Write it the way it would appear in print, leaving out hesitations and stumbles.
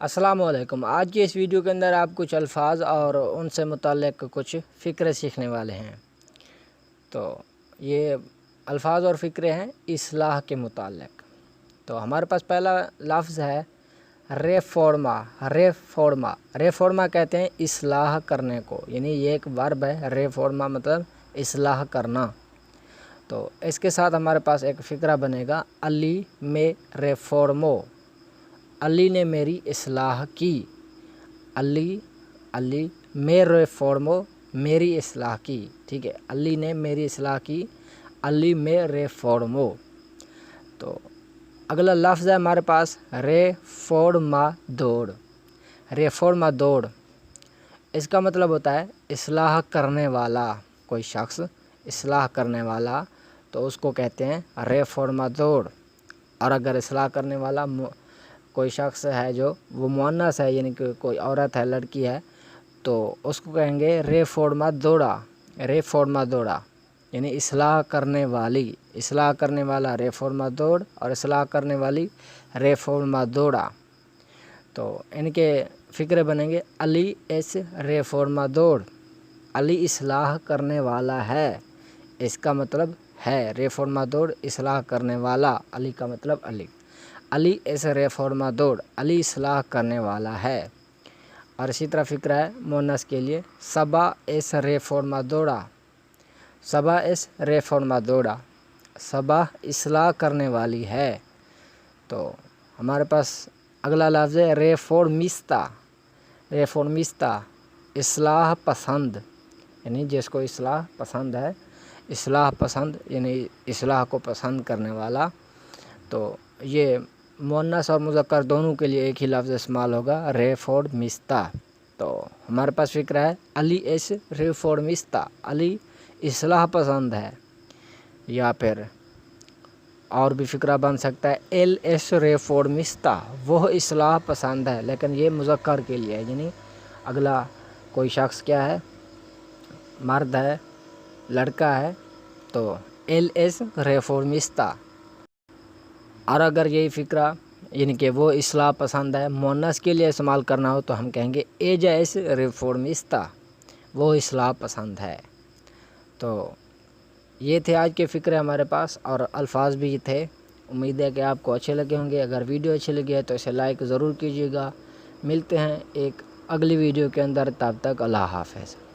السلام علیکم۔ آج کی اس ویڈیو کے اندر آپ کچھ الفاظ اور ان سے متعلق کچھ فقرے سیکھنے والے ہیں۔ تو یہ الفاظ اور فقرے ہیں اصلاح کے متعلق۔ تو ہمارے پاس پہلا لفظ ہے ریفورما۔ ریفورما ریفورما کہتے ہیں اصلاح کرنے کو، یعنی یہ ایک ورب ہے۔ ریفورما مطلب اصلاح کرنا۔ تو اس کے ساتھ ہمارے پاس ایک فقرہ بنے گا علی میں ریفورمو۔ علی نے میری اصلاح کی۔ علی میں ریفورمو، میری اصلاح کی۔ ٹھیک ہے، علی نے میری اصلاح کی، علی میں ریفورمو۔ تو اگلا لفظ ہے ہمارے پاس ریفورمادور۔ ریفورمادور اس کا مطلب ہوتا ہے اصلاح کرنے والا۔ کوئی شخص اصلاح کرنے والا تو اس کو کہتے ہیں ریفورمادور۔ اور اگر اصلاح کرنے والا کوئی شخص ہے جو وہ مؤنث ہے، یعنی کہ کوئی عورت ہے، لڑکی ہے، تو اس کو کہیں گے ریفورمادورا۔ ریفورمادورا یعنی اصلاح کرنے والی، اصلاح کرنے والا ریفورمادور اور اصلاح کرنے والی ریفورمادورا۔ تو ان کے فقرے بنیں گے علی اس ریفورمادور۔ علی اصلاح کرنے والا ہے، اس کا مطلب ہے ریفورمادور اصلاح کرنے والا، علی کا مطلب علی۔ علی اس ریفورمادور، علی اصلاح کرنے والا ہے۔ اور اسی طرح فقرہ ہے مؤنث کے لیے صبا اس ریفورمادورا۔ صبا اس ریفورمادورا، صبا اصلاح کرنے والی ہے۔ تو ہمارے پاس اگلا لفظ ہے ریفورمستا۔ ریفورمستا اصلاح پسند، یعنی جس کو اصلاح پسند ہے، اصلاح پسند یعنی اصلاح کو پسند کرنے والا۔ تو یہ مؤنث اور مذکر دونوں کے لیے ایک ہی لفظ استعمال ہوگا، ریفورمستا۔ تو ہمارے پاس فقرہ ہے علی اس ریفورمستا، علی اصلاح پسند ہے۔ یا پھر اور بھی فقرہ بن سکتا ہے ایل ایس ریفورمستا، وہ اصلاح پسند ہے، لیکن یہ مذکر کے لیے ہے، یعنی اگلا کوئی شخص کیا ہے، مرد ہے، لڑکا ہے، تو ایل ایس ریفورمستا۔ اور اگر یہی فقرہ یعنی کہ وہ اصلاح پسند ہے مؤنث کے لیے استعمال کرنا ہو تو ہم کہیں گے ایجا ایس ریفورمستا، وہ اصلاح پسند ہے۔ تو یہ تھے آج کے فقرے ہمارے پاس، اور الفاظ بھی تھے۔ امید ہے کہ آپ کو اچھے لگے ہوں گے۔ اگر ویڈیو اچھی لگی ہے تو اسے لائک ضرور کیجیے گا۔ ملتے ہیں ایک اگلی ویڈیو کے اندر، تب تک اللہ حافظ۔